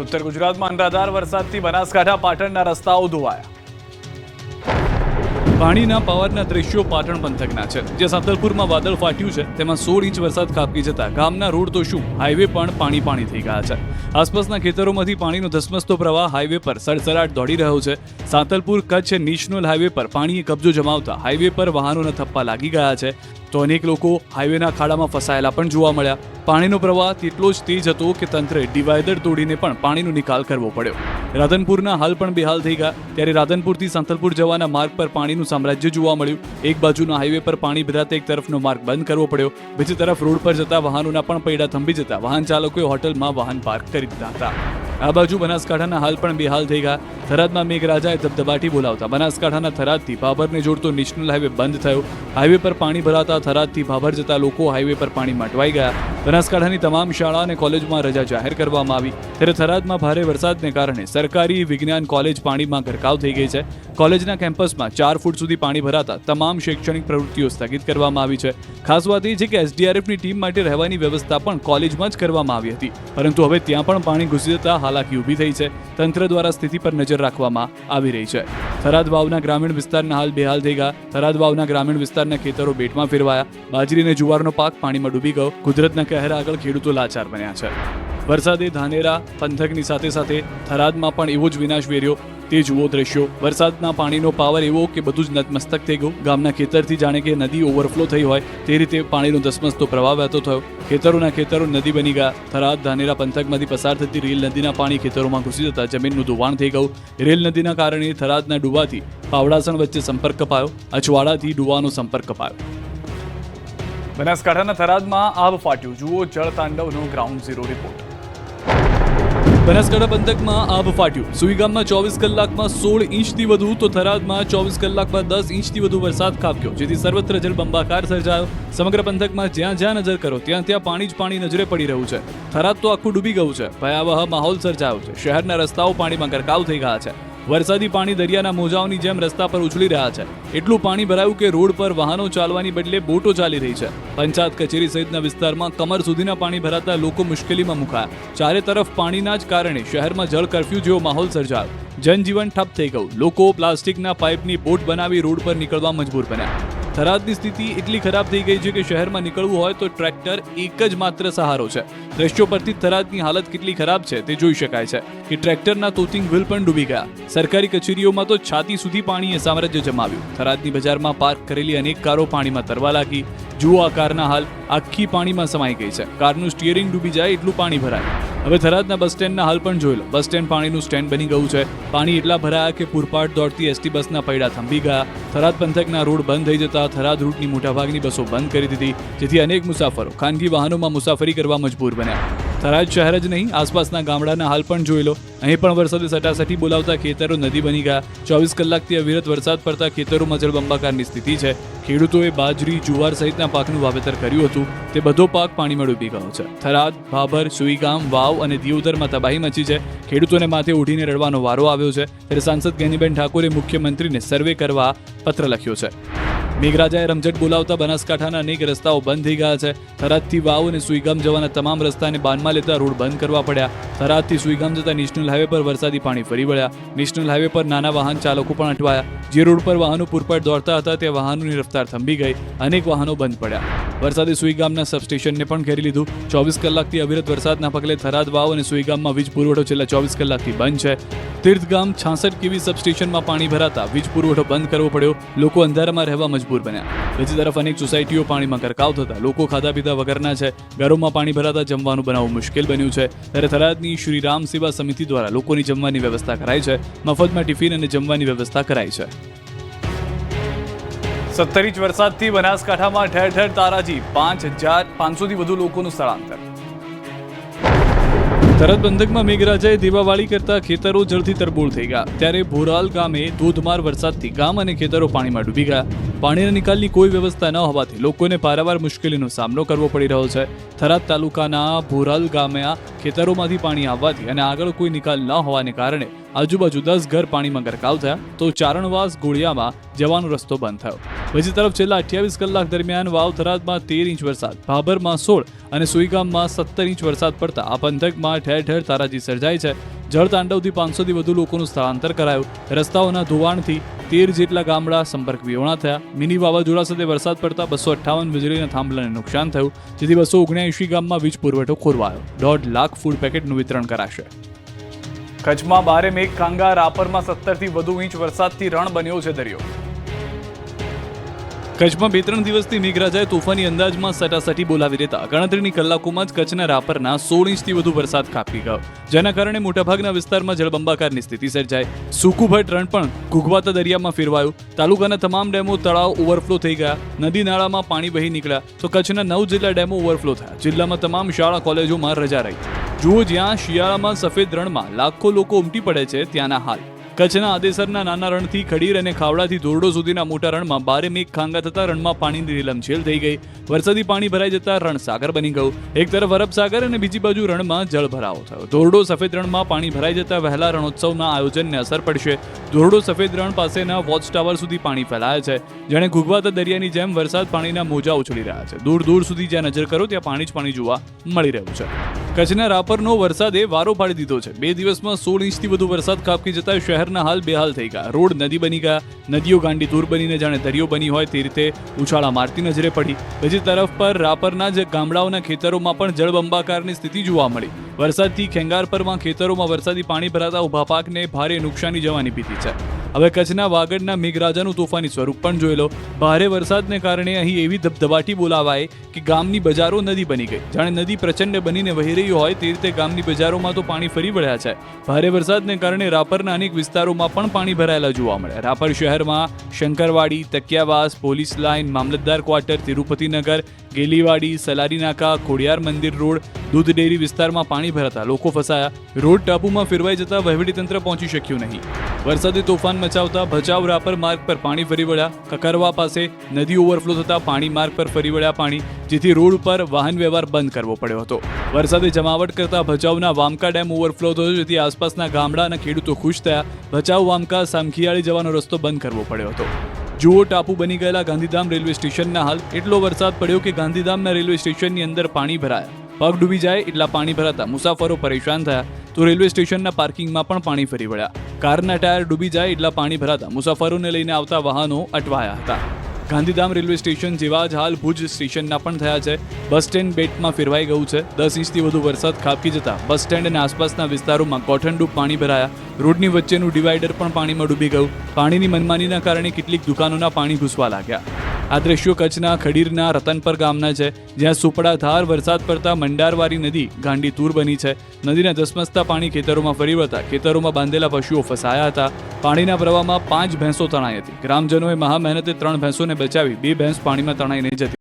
ઉત્તર ગુજરાતમાં અનરાધાર વરસાદથી બનાસકાંઠા પાટણના રસ્તાઓ ધોવાયા. પાણીના પાવરના દ્રશ્યો પાટણ પંથકના છે, જે સાંતલપુરમાં વાદળ ફાટ્યું છે. તેમાં 16 ઇંચ વરસાદ ખાબકી જતા ગામના રોડ તો શું, હાઈવે પણ પાણી થઈ ગયા છે. આસપાસના ખેતરોમાંથી પાણીનો ધસમસતો પ્રવાહ હાઈવે પર સડસડાટ દોડી રહ્યો છે. સાંતલપુર કચ્છ નેશનલ હાઈવે પર પાણીએ કબજો જમાવતા હાઈવે પર વાહનોના થપ્પા લાગી ગયા છે. તો અનેક લોકો હાઈવેના ખાડામાં ફસાયેલા પણ જોવા મળ્યા. પાણીનો પ્રવાહ તેટલો જ તેજ હતો કે તંત્રે ડિવાઈડર તોડીને પણ પાણીનો નિકાલ કરવો પડ્યો. રાધનપુરના હાલ પણ બેહાલ થઈ ગયા. ત્યારે રાધનપુરથી સાંતલપુર જવાના માર્ગ પર પાણીનું સામ્રાજ્ય જોવા મળ્યું. એક બાજુના હાઈવે પર પાણી ભરાતા એક તરફનો માર્ગ બંધ કરવો પડ્યો. બીજી તરફ રોડ પર જતા વાહનોના પણ પૈડા થંભી જતા વાહન ચાલકોએ હોટલમાં વાહન પાર્ક કરી દીધા હતા. આ બાજુ બનાસકાંઠાના હાલ પણ બેહાલ થઈ ગયા. થરાદમાં મેઘરાજાએ ધબધબાટી બોલાવતા બનાસકાંઠાના થરાદથી ભાભરને જોડતો નેશનલ હાઈવે બંધ થયો. હાઈવે પર પાણી ભરાતા થરાદથી ભાભર જતા લોકો હાઈવે પર પાણીમાં અટવાઈ ગયા. બનાસકાંઠાની તમામ શાળા અને કોલેજમાં રજા જાહેર કરવામાં આવી. ત્યારે થરાદમાં ભારે વરસાદને કારણે સરકારી વિજ્ઞાન કોલેજ પાણીમાં ગરકાવ થઈ ગઈ છે. કોલેજના કેમ્પસમાં 4 ફૂટ સુધી પાણી ભરાતા તમામ શૈક્ષણિક પ્રવૃત્તિઓ સ્થગિત કરવામાં આવી છે. ખાસ વાત એ છે કે એસડીઆરએફની ટીમ માટે રહેવાની વ્યવસ્થા પણ કોલેજમાં જ કરવામાં આવી હતી, પરંતુ હવે ત્યાં પણ પાણી ઘૂસી જતા હાલાકી ઊભી થઈ છે. તંત્ર દ્વારા સ્થિતિ પર નજર રાખવામાં આવી રહી છે. થરાદ વાવના ગ્રામીણ વિસ્તારના હાલ બેહાલ થઈ ગયા. થરાદ વાવના ગ્રામીણ વિસ્તારના ખેતરો બેટમાં ફેરવાયા. બાજરી અને જુવારનો પાક પાણીમાં ડૂબી ગયો. કુદરતના કહેર આગળ ખેડૂતો લાચાર બન્યા છે. વરસાદે ધાનેરા પંથકની સાથે સાથે થરાદમાં પણ એવો જ વિનાશ વેર્યો. તે જુઓ દ્રશ્યો. વરસાદના પાણીનો પાવર એવો કે બધું જ નતમસ્તક થઈ ગયું. ગામના ખેતરથી જાણે કે નદી ઓવરફ્લો થઈ હોય તે રીતે પાણીનો ધસમસતો પ્રવાહ વહેતો થયો. ખેતરોના ખેતરો નદી બની ગયા. થરાદ ધાનેરા પંથકમાંથી પસાર થતી રેલ નદીના પાણી ખેતરોમાં ઘૂસી જતા જમીનનું ધોવાણ થઈ ગયું. રેલ નદીના કારણે થરાદના ડુવાથી પાવડાસણ વચ્ચે સંપર્ક કપાયો. અચવાડાથી ડુવાનો સંપર્ક કપાયો. બનાસકાંઠાના થરાદમાં આબ ફાટ્યું. જુઓ જળ તાંડવનો ગ્રાઉન્ડ ઝીરો રિપોર્ટ. બનાસકાંઠા પંથકમાં આબ ફાટ્યું. સુઈગામમાં 24 કલાકમાં 16 ઇંચથી વધુ તો થરાદમાં 24 કલાકમાં 10 ઇંચથી વધુ વરસાદ ખાબક્યો, જેથી સર્વત્ર જળબંબાકાર સર્જાયો. સમગ્ર પંથકમાં જ્યાં નજર કરો ત્યાં પાણી જ પાણી નજરે પડી રહ્યું છે. થરાદ તો આખું ડૂબી ગયું છે. ભયાવહ માહોલ સર્જાયો છે. શહેરના રસ્તાઓ પાણીમાં ગરકાવ થઈ ગયા છે. વરસાદી પાણી દરિયાના મોજાઓની જેમ રસ્તા પર ઉછળી રહ્યા છે. એટલું પાણી ભરાયું કે રોડ પર વાહનો ચાલવાની બદલે બોટો ચાલી રહી છે. પંચાયત કચેરી સહિતના વિસ્તારમાં કમર સુધીના પાણી ભરાતા લોકો મુશ્કેલીમાં મુકાયા. ચારે તરફ પાણીના જ કારણે શહેરમાં જળ કર્ફ્યુ જેવો માહોલ સર્જાયો. જનજીવન ઠપ થઈ ગયું. લોકો પ્લાસ્ટિકના પાઇપની બોટ બનાવી રોડ પર નીકળવા મજબૂર બન્યા. થરાદની સ્થિતિ એટલી ખરાબ થઈ ગઈ છે કે શહેરમાં નીકળવું હોય તો ટ્રેક્ટર એક જ માત્ર સહારો છે. દ્રશ્યો પરથી થરાદની હાલત કેટલી ખરાબ છે તે જોઈ શકાય છે કે ટ્રેક્ટરના તોતિંગ વ્હીલ પણ ડૂબી ગયા. સરકારી કચેરીઓમાં તો છાતી સુધી પાણીએ સામ્રાજ્ય જમાવ્યું. થરાદની બજારમાં પાર્ક કરેલી અનેક કારો પાણીમાં તરવા લાગી. જુઓ આ કારના હાલ, આખી પાણીમાં સમાઈ ગઈ છે. કારનું સ્ટીયરિંગ ડૂબી જાય એટલું પાણી ભરાય. હવે થરાદના બસ સ્ટેન્ડના હાલ પણ જોઈ લો. બસ સ્ટેન્ડ પાણીનું સ્ટેન્ડ બની ગયું છે. પાણી એટલા ભરાયા કે પૂરપાટ દોડતી એસટી બસના પૈડા થંભી ગયા. થરાદ પંથકના રોડ બંધ થઈ જતા થરાદ રૂટની મોટાભાગની બસો બંધ કરી દીધી, જેથી અનેક મુસાફરો ખાનગી વાહનોમાં મુસાફરી કરવા મજબૂર બન્યા. થરાદ શહેર જ નહીં, આસપાસના ગામડાના હાલ પણ જોઈ લો. અહીં પણ વરસાદે સટાસટી બોલાવતા ખેતરો નદી બની ગયા. 24 કલાકથી અવિરત વરસાદ પડતા ખેતરોમાં જળબંબાકારની સ્થિતિ છે. ખેડૂતોએ બાજરી, જુવાર સહિતના પાકનું વાવેતર કર્યું હતું. તે બધો પાક પાણીમાં ડૂબી ગયો છે. થરાદ, ભાભર, સુઈગામ, વાવ અને દિયોદરમાં તબાહી મચી છે. ખેડૂતોને માથે ઉઠીને રડવાનો વારો આવ્યો છે. ત્યારે સાંસદ ગેનીબેન ઠાકોરે મુખ્યમંત્રીને સર્વે કરવા પત્ર લખ્યો છે. મેઘરાજાએ રમઝટ બોલાવતા બનાસકાંઠાના અનેક રસ્તાઓ બંધ થઈ ગયા છે. થરાદથી વાવ અને સુઈગામ જવાના તમામ રસ્તાને બાનમાં લેતા રોડ બંધ કરવા પડ્યા. થરાદથી સુઈગામ જતા નેશનલ હાઈવે પર વરસાદી પાણી ફરી વળ્યા. નેશનલ હાઈવે પર નાના વાહન ચાલકો પણ અટવાયા. જે રોડ પર વાહનો પૂરપાટ દોડતા હતા તે વાહનોની રફતાર થંભી ગઈ. અનેક વાહનો બંધ પડ્યા. વરસાદે સુઈગામના સબસ્ટેશનને પણ ઘેરી લીધું. 24 કલાકથી અવિરત વરસાદના પગલે થરાદ, વાવ અને સુઈગામમાં વીજ પુરવઠો છેલ્લા 24 કલાકથી બંધ છે. તીર્થગામ 66 કેવી સબસ્ટેશનમાં પાણી ભરાતા વીજ પુરવઠો બંધ કરવો પડ્યો. લોકો અંધારામાં રહેવા મજબૂર બન્યા. બીજી તરફ અનેક સોસાયટીઓ પાણીમાં ગરકાવ થતા લોકો ખાધા પીધા વગરના છે. ઘરોમાં પાણી ભરાતા જમવાનું બનાવવું મુશ્કેલ બન્યું છે. ત્યારે થરાદની શ્રી રામ સેવા સમિતિ દ્વારા લોકોની જમવાની વ્યવસ્થા કરાઈ છે. મફતમાં ટિફિન અને જમવાની વ્યવસ્થા કરાઈ છે. 17 ઇંચ વરસાદથી બનાસકાંઠામાં ઠેર ઠેર તારાજી. 5,500થી વધુ લોકોનું સ્થળાંતર. થરાદ પંથકમાં મેઘરાજાએ દેવાવાળી કરતા ખેતરો જળથી તરબોળ થઈ ગયા. ત્યારે ભોરાલ ગામે ધોધમાર વરસાદથી ગામ અને ખેતરો પાણીમાં ડૂબી ગયા. પાણીના નિકાલની કોઈ વ્યવસ્થા ન હોવાથી લોકોને પારાવાર મુશ્કેલીનો સામનો કરવો પડી રહ્યો છે. થરાદ તાલુકાના ભોરાલ ગામે ખેતરોમાંથી પાણી આવવાથી અને આગળ કોઈ નિકાલ ન હોવાને કારણે આજુબાજુ 10 ઘર પાણીમાં ગરકાવ થયા તો ચારણવાસ ગોળિયામાં જવાનો રસ્તો બંધ થયો. બીજી તરફ છેલ્લા 28 કલાક દરમિયાન વાવ થરાદમાં 13 ઇંચ વરસાદ, ભાભરમાં 16 અને સુઈગામમાં 17 ઇંચ વરસાદ પડતા આ પંથકમાં ઠેર ઠેર તારાજી સર્જાઈ છે. જળતાંડવથી 500થી વધુ લોકોનું સ્થળાંતર કરાયું. રસ્તાઓના ધોવાણથી 13 જેટલા ગામડા સંપર્ક વિહોણા થયા. મિની વાવાઝોડા સાથે વરસાદ પડતા 258 વીજળીના થાંભલાને નુકસાન થયું, જેથી 279 ગામમાં વીજ પુરવઠો ખોરવાયો. 1.5 લાખ ફૂડ પેકેટનું વિતરણ કરાશે. કચ્છમાં ભારે મેઘ ખાંગા, રાપરમાં 17થી વધુ ઇંચ વરસાદથી રણ બન્યો છે દરિયો. કચ્છમાં 2-3 દિવસથી મેઘરાજાએ તોફાની અંદાજમાં સટાસટી બોલાવી દેતા ગણતરીની કલાકોમાં જ કચ્છના રાપરના 16 ઇંચથી વધુ વરસાદ ખાબકી ગયો, જેના કારણે મોટાભાગના વિસ્તારમાં જળબંબાકારની સ્થિતિ સર્જાઈ. સુકુભટ રણ પણ ઘૂઘવાતા દરિયામાં ફેરવાયું. તાલુકાના તમામ ડેમો તળાવ ઓવરફ્લો થઈ ગયા. નદી નાળામાં પાણી વહી નીકળ્યા તો કચ્છના 9 જેટલા ડેમો ઓવરફ્લો થયા. જિલ્લામાં તમામ શાળા કોલેજોમાં રજા રહી. જુઓ, જ્યાં શિયાળામાં સફેદ રણમાં લાખો લોકો ઉમટી પડે છે, ત્યાંના હાલ. કચ્છના આદેસરના નાના રણથી ખડીર અને ખાવડાથી ધોરડો સુધીના મોટા રણમાં ભારે મેઘ ખાંગા થતા રણમાં પાણીની રેલમછેલ થઈ ગઈ. વરસાદી પાણી ભરાઈ જતા રણ સાગર બની ગયું. એક તરફ અરબ સાગર અને બીજી બાજુ રણમાં જળ ભરાવો થયો. ધોરડો સફેદ રણમાં પાણી ભરાઈ જતા વહેલા રણોત્સવના આયોજનને અસર પડશે. ધોરડો સફેદ રણ પાસેના વોચ ટાવર સુધી પાણી ફેલાય છે. જાણે ઘૂઘવાતા દરિયાની જેમ વરસાદ પાણીના મોજા ઉછળી રહ્યા છે. દૂર દૂર સુધી જ્યાં નજર કરો ત્યાં પાણી જ પાણી જોવા મળી રહ્યું છે. કચ્છના રાપરનો વરસાદે વારો પાડી દીધો છે. 2 દિવસમાં 16 ઇંચથી વધુ વરસાદ ખાબકી જતા શહેરના હાલ બેહાલ થઈ ગયા. રોડ નદી બની ગયા. નદીઓ ગાંડી તૂર બનીને જાણે દરિયો બની હોય તે રીતે ઉછાળા મારતી નજરે પડી. બીજી તરફ પર રાપરના જ ગામડાઓના ખેતરોમાં પણ જળબંબાકારની સ્થિતિ જોવા મળી. વરસાદથી ખેંગારપરમાં ખેતરોમાં વરસાદી પાણી ભરાતા ઉભા પાકને ભારે નુકસાની જવાની ભીતિ છે. હવે કચ્છના વાગડના મેઘરાજાનું તોફાની સ્વરૂપ પણ જોઈ લો. ભારે વરસાદને કારણે અહીં એવી ધબધબાટી બોલાવાય કે ગામની બજારો નદી બની ગઈ. જાણે નદી પ્રચંડ બનીને વહી રહી હોય તે રીતે ગામની બજારોમાં તો પાણી ફરી વળ્યા છે. ભારે વરસાદને કારણે રાપરના અનેક વિસ્તારોમાં પણ પાણી ભરાયેલા જોવા મળ્યા. રાપર શહેરમાં શંકરવાડી, તકિયાવાસ, પોલીસ લાઇન, મામલતદાર ક્વાર્ટર, તિરુપતિનગર, ગેલીવાડી, સલારી નાકા, ખોડિયાર મંદિર રોડ, દૂધ ડેરી વિસ્તારમાં પાણી ભરાતા લોકો ફસાયા. રોડ ટાપુમાં ફેરવાઈ જતા વહીવટીતંત્ર પહોંચી શક્યું નહીં. વરસાદી તોફાન મચાવતા ભચાઉ રાપર માર્ગ પર પાણી ફરી વળ્યા. કકરવા પાસે નદી ઓવરફ્લો થતા પાણી માર્ગ પર ફરી વળ્યા પાણી, જેથી રોડ ઉપર વાહન વ્યવહાર બંધ કરવો પડ્યો હતો. વરસાદે જમાવટ કરતા ભચાઉના વામકા ડેમ ઓવરફ્લો થયો, જેથી આસપાસના ગામડાના ખેડૂતો ખુશ થયા. ભચાઉ વામકા સામખિયાળી જવાનો રસ્તો બંધ કરવો પડ્યો હતો. જુઓ, ટાપુ બની ગયેલા ગાંધીધામ રેલવે સ્ટેશનના હાલ. એટલો વરસાદ પડ્યો કે ગાંધીધામના રેલવે સ્ટેશનની અંદર પાણી ભરાયા. પગ ડૂબી જાય એટલા પાણી ભરાતા મુસાફરો પરેશાન થયા. તો રેલવે સ્ટેશનના પાર્કિંગમાં પણ પાણી ફરી વળ્યા. કારના ટાયર ડૂબી જાય એટલા પાણી ભરાતા મુસાફરોને લઈને આવતા વાહનો અટવાયા હતા. ગાંધીધામ રેલવે સ્ટેશન જેવા જ હાલ ભુજ સ્ટેશનના પણ થયા છે. બસ સ્ટેન્ડ બેટમાં ફેરવાઈ ગયું છે. 10 ઇંચથી વધુ વરસાદ ખાબકી જતા બસ સ્ટેન્ડ અને આસપાસના વિસ્તારોમાં કોઠણડૂબ પાણી ભરાયા. રોડની વચ્ચેનું ડિવાઈડર પણ પાણીમાં ડૂબી ગયું. પાણીની મનમાનીના કારણે કેટલીક દુકાનોના પાણી ઘૂસવા લાગ્યા. આ દ્રશ્યો કચ્છના ખડીરના રતનપર ગામના છે, જ્યાં સુપડાધાર વરસાદ પડતા મંડારવારી નદી ગાંડી તૂર બની છે. નદીના ધસમસતા પાણી ખેતરોમાં ફરી વળતા ખેતરોમાં બાંધેલા પશુઓ ફસાયા હતા. પાણીના પ્રવાહમાં 5 ભેંસો તણાઈ હતી. ગ્રામજનોએ મહા મહેનતે 3 ભેંસોને બચાવી 2 ભેંસ પાણીમાં તણાઈને જતી